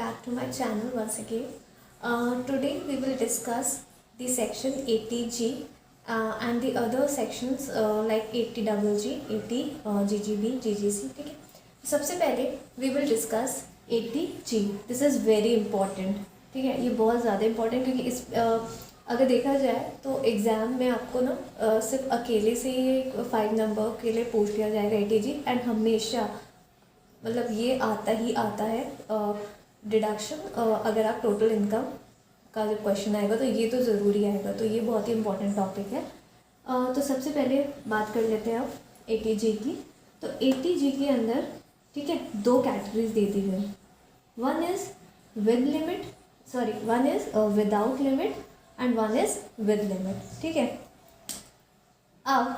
back to my channel once again. Today we will discuss the section 80G and the other sections like 80GG, 80 GGB, GGC. ठीक है, सबसे पहले we will discuss 80G. This is very important. ठीक है, ये बहुत ज़्यादा important क्योंकि इस अगर देखा जाए तो एग्ज़ाम में आपको ना सिर्फ अकेले से ही 5 नंबर के लिए पूछ लिया जाएगा 80G एंड हमेशा मतलब ये आता ही आता है डिडक्शन अगर आप टोटल इनकम का जब क्वेश्चन आएगा तो ये तो ज़रूरी आएगा, तो ये बहुत ही इंपॉर्टेंट टॉपिक है। तो सबसे पहले बात कर लेते हैं आप 80G की। तो 80G के अंदर ठीक है दो कैटेगरीज दे दी गई, one is with limit one is without limit and one is with limit. ठीक है, अब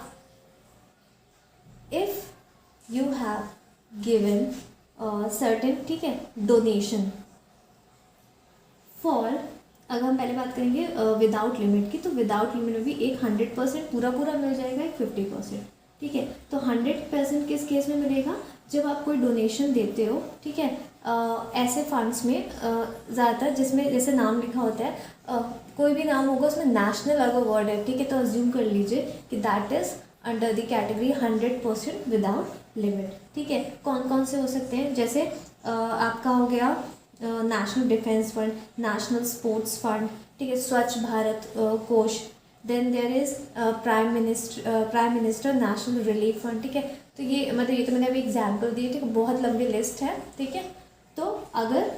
if you have given certain ठीक है डोनेशन फॉर, अगर हम पहले बात करेंगे विदाउट लिमिट की, तो विदाउट लिमिट में भी एक 100% पूरा मिल जाएगा, एक 50%। ठीक है, तो 100% किस केस में मिलेगा, जब आप कोई डोनेशन देते हो ठीक है ऐसे फंड्स में ज़्यादातर जिसमें जैसे नाम लिखा होता है कोई भी नाम होगा उसमें नेशनल अगर वर्ड है ठीक है, तो अज्यूम कर लीजिए कि that is under the category 100% without limit. ठीक है, कौन कौन से हो सकते हैं, जैसे आपका हो गया national defence fund, national sports fund, ठीक है, Swachh Bharat Kosh, then there is prime minister national relief fund. ठीक है, तो ये मतलब ये तो मैंने अभी एग्जाम्पल दिए, ठीक है, बहुत लंबी लिस्ट है। ठीक है, तो अगर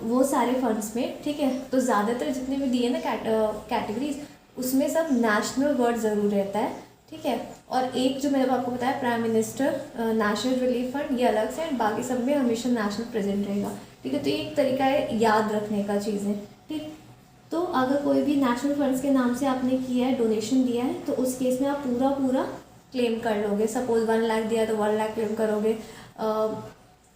वो सारे फंड्स में ठीक है तो ज़्यादातर जितने भी दिए ना कैटेगरीज उसमें सब नेशनल वर्ड ज़रूर रहता है। ठीक है, और एक जो मैंने आपको बताया prime minister national relief fund ये अलग से, एंड बाकी सब में हमेशा नेशनल प्रेजेंट रहेगा। ठीक है, तो ये एक तरीका है याद रखने का चीज़ें। ठीक, तो अगर कोई भी नेशनल फंड्स के नाम से आपने किया है, डोनेशन दिया है, तो उस केस में आप पूरा क्लेम कर लोगे। सपोज 1 लाख दिया तो 1 लाख क्लेम करोगे,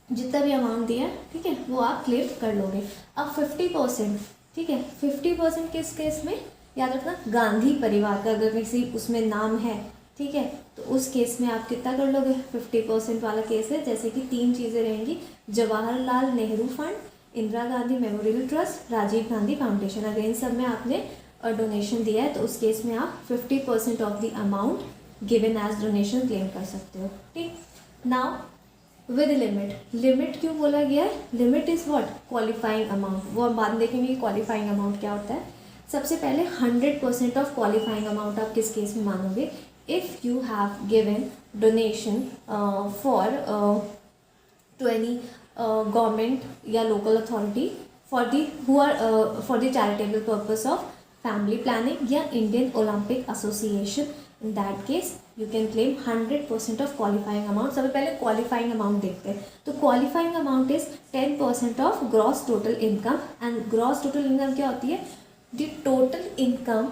जितना भी अमाउंट दिया है ठीक है वो आप क्लेम कर लोगे। अब 50% ठीक है 50% किस केस में, याद रखना गांधी परिवार का अगर किसी उसमें नाम है ठीक है तो उस केस में आप कितना कर लोगे, 50% वाला केस है। जैसे कि 3 चीज़ें रहेंगी, Jawaharlal Nehru fund, Indira Gandhi memorial trust, Rajiv Gandhi foundation. अगर इन सब में आपने डोनेशन दिया है तो उस केस में आप 50% of the amount given as donation claim कर सकते हो। ठीक, नाउ विद लिमिट, लिमिट क्यों बोला गया है, limit is what, qualifying amount. वो हम बाद में देखेंगे कि क्वालिफाइंग अमाउंट क्या होता है। सबसे पहले 100% ऑफ क्वालिफाइंग अमाउंट आप किस केस में मानोगे, if you have given donation for to any government या local authority for the who are for the charitable purpose of family planning या Indian Olympic association, in that case you can claim 100% of qualifying amount. सबसे पहले qualifying amount देखते हैं, तो qualifying amount is 10% of gross total income, and gross total income क्या होती है, the total income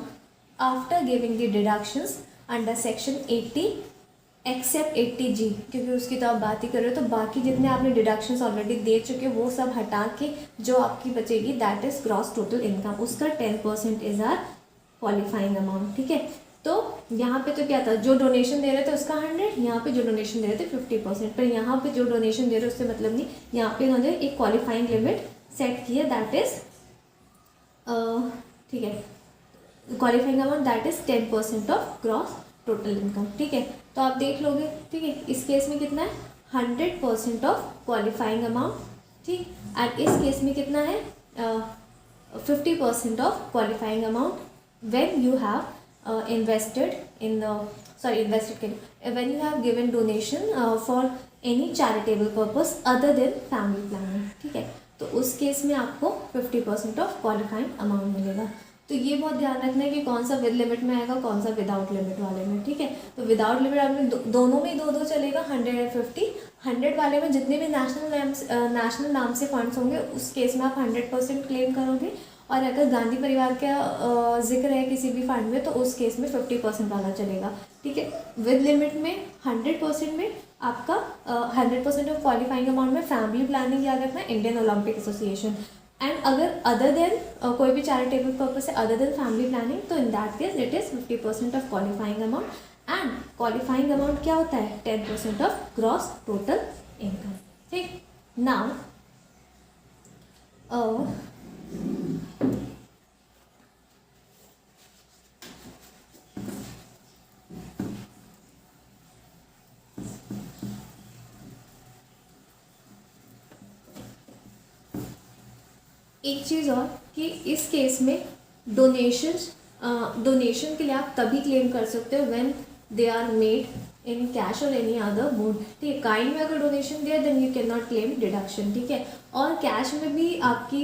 after giving the deductions under section 80 except 80G, क्योंकि उसकी तो आप बात ही कर रहे हो, तो बाकी जितने आपने डिडक्शंस ऑलरेडी दे चुके हो वो सब हटा के जो आपकी बचेगी that is gross total income, उसका 10% इज आर क्वालिफाइंग अमाउंट। ठीक है, तो यहाँ पे तो क्या था, जो डोनेशन दे रहे थे उसका 100, यहाँ पे जो डोनेशन दे रहे थे 50%, पर यहाँ पे जो डोनेशन दे रहे उससे मतलब नहीं, यहाँ पे उन्होंने एक क्वालिफाइंग लिमिट सेट की है दैट इज ठीक है qualifying amount that is 10% of gross total income. ठीक है, तो आप देख लोगे ठीक है इस केस में कितना है 100% ऑफ क्वालिफाइंग अमाउंट। ठीक, एंड इस केस में कितना है 50% of qualifying amount when you have invested in when you have given donation for any charitable purpose other than family planning. ठीक है, तो उस केस में आपको 50% ऑफ क्वालिफाइंग अमाउंट मिलेगा। तो ये बहुत ध्यान रखना है कि कौन सा विद लिमिट में आएगा, कौन सा विदाउट लिमिट वाले में। ठीक है, तो विदाउट लिमिट आपने दोनों में ही दो चलेगा, 100 और 50। 100 वाले में जितने भी नेशनल नाम से फंड्स होंगे उस केस में आप 100% क्लेम करोगे, और अगर गांधी परिवार का जिक्र है किसी भी फंड में तो उस केस में 50% वाला चलेगा। ठीक है, विद लिमिट में 100% में आपका 100% ऑफ क्वालिफाइंग अमाउंट में फैमिली प्लानिंग याद रखना है, इंडियन ओलंपिक एसोसिएशन, एंड अगर अदर देन कोई भी चैरिटेबल पर्पस है अदर देन फैमिली प्लानिंग तो इन that case it is 50% of qualifying amount, and qualifying amount क्या होता है 10% ऑफ ग्रॉस टोटल इनकम। ठीक, नाउ एक चीज़ और कि इस केस में डोनेशन के लिए आप तभी क्लेम कर सकते हो when they are made in cash और एनी अदर मोड। ठीक है, काइंड में अगर डोनेशन दिया then you can not claim deduction. ठीक है, और कैश में भी आपकी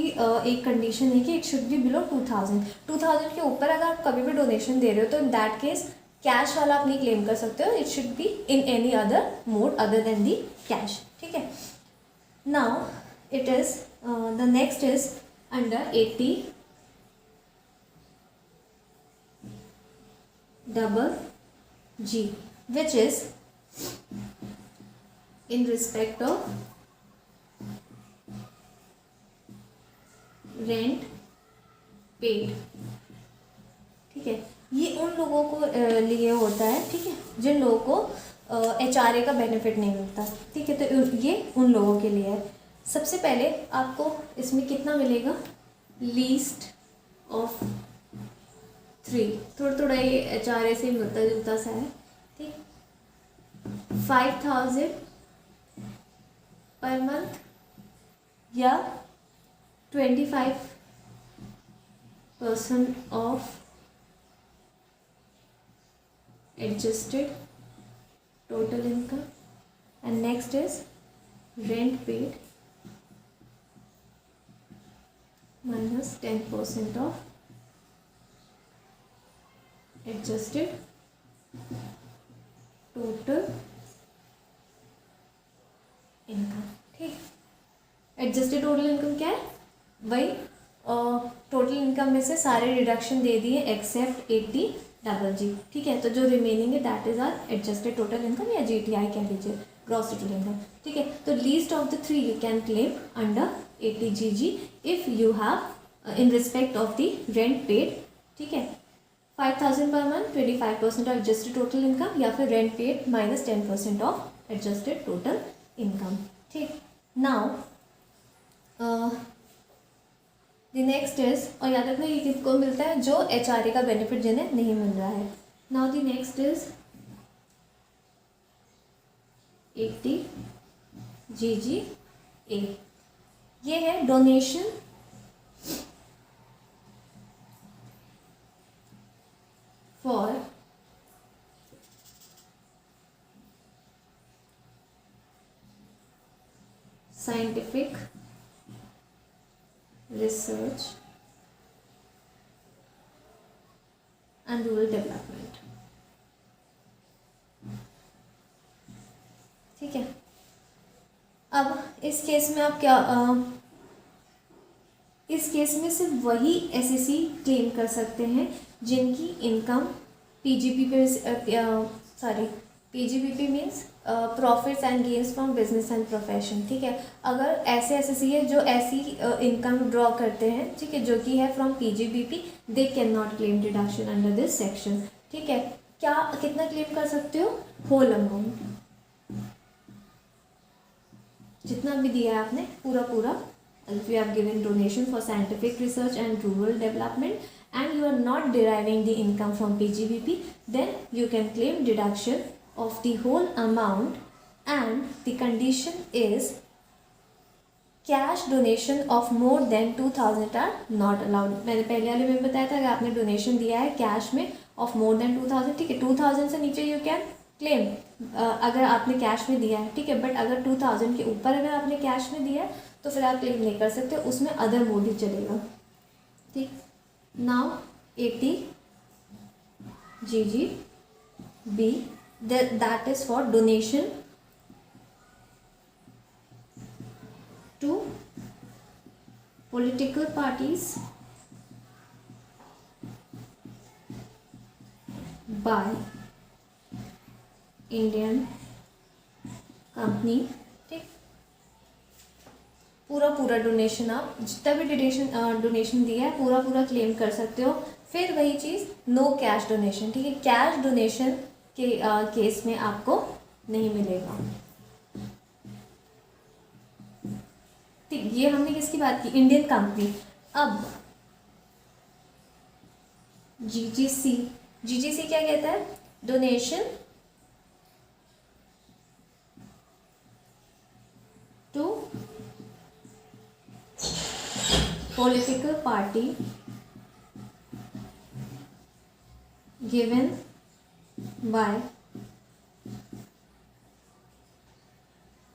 एक कंडीशन है कि इट शुड बी बिलो 2000 के ऊपर अगर आप कभी भी डोनेशन दे रहे हो तो इन दैट केस कैश वाला आप नहीं क्लेम कर सकते हो, it should be in any other mode other than the cash. ठीक है, now it is the next is under 80 double G, which is in respect of rent paid। ठीक है, ये उन लोगों को लिए होता है, ठीक है, जिन लोगों को HRA का बेनिफिट नहीं मिलता। ठीक है, तो ये उन लोगों के लिए है। सबसे पहले आपको इसमें कितना मिलेगा, लीस्ट ऑफ 3, थोड़ा ये HRA से मिलता जुलता सा है। ठीक, 5000 पर मंथ या 25% of adjusted total income, and next is rent paid minus 10% of adjusted total income। ठीक, एडजस्टेड टोटल इनकम क्या है, वही टोटल इनकम में से सारे डिडक्शन दे दिए एक्सेप्ट 80 डबल जी। ठीक है, तो जो रिमेनिंग है that is are adjusted total income या GTI कह लीजिए, ग्रॉस टोटल इनकम। ठीक है, तो least of the 3 you can claim under 80 GG if you have in respect of the rent paid। ठीक है, 5000 per month, 25% of adjusted total income या फिर rent paid minus 10% of adjusted total income. ठीक, now the next is, और याद रखना ये किसको मिलता है, जो HRA का बेनिफिट जिन्हें नहीं मिल रहा है। Now the next is 80 GGA। ये है donation for scientific research and rural development. ठीक है, अब इस केस में आप क्या इस केस में सिर्फ वही SEC क्लेम कर सकते हैं जिनकी इनकम PGP पे PGPP means profits and gains from business and profession. ठीक है, अगर ऐसे SEC है जो ऐसी इनकम ड्रॉ करते हैं, ठीक है, जो कि है from PGPP, they can not claim deduction under this section. ठीक है, क्या कितना क्लेम कर सकते हो, होल अमाउंट जितना भी दिया है आपने पूरा। If you have given donation for scientific research and rural development and you are not deriving the income from PGBP, then you can claim deduction of the whole amount, and the condition is cash donation of more than 2000 are not allowed। मैंने पहले वाले में बताया था, अगर आपने donation दिया है कैश में ऑफ मोर देन 2000, ठीक है, 2000 से नीचे यू कैन क्लेम अगर आपने कैश में दिया है। ठीक है, बट अगर 2000 के ऊपर अगर आपने कैश में दिया है तो फिर आप क्लेम नहीं कर सकते, उसमें अदर मोड ही चलेगा। ठीक, now 80 GGB, that is for donation to political parties by Indian company। ठीक, पूरा डोनेशन आप जितना भी डोनेशन दिया है पूरा क्लेम कर सकते हो। फिर वही चीज़, नो कैश डोनेशन। ठीक है, कैश डोनेशन के केस में आपको नहीं मिलेगा। ठीक, ये हमने किसकी बात की, इंडियन कंपनी। अब जीजीसी, जीजीसी क्या कहता है, donation to political party given by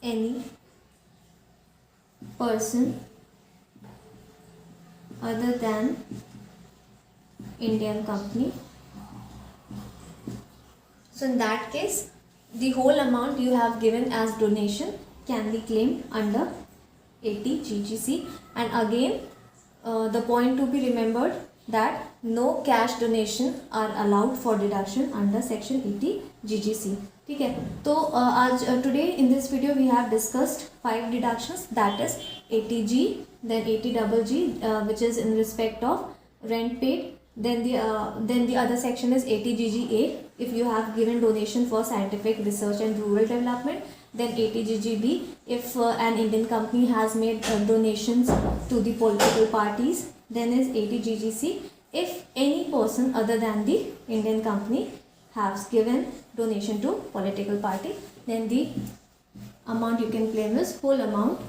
any person other than Indian company. So in that case, the whole amount you have given as donation can be claimed under 80 GGC. And again, the point to be remembered that no cash donation are allowed for deduction under section 80 GGC. ठीक है, तो आज today in this video we have discussed 5 deductions, that is 80G, then 80GG, which is in respect of rent paid, then the other section is 80GGA if you have given donation for scientific research and rural development, then 80GGB if an Indian company has made donations to the political parties, then is 80GGC if any person other than the Indian company has given donation to political party, then the amount you can claim is whole amount.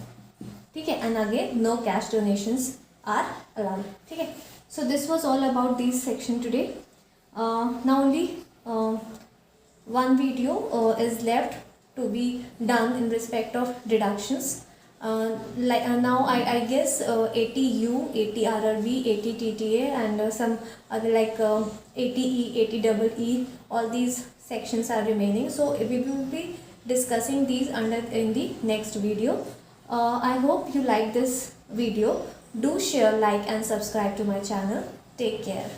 ठीक है, and again no cash donations are allowed. ठीक है, so this was all about this section today. Now only one video is left to be done in respect of deductions. Now I guess 80U, 80RRB, 80TTA and some other like 80E, 80EE, all these sections are remaining. So we will be discussing these in the next video. I hope you like this video. Do share, like and subscribe to my channel. Take care.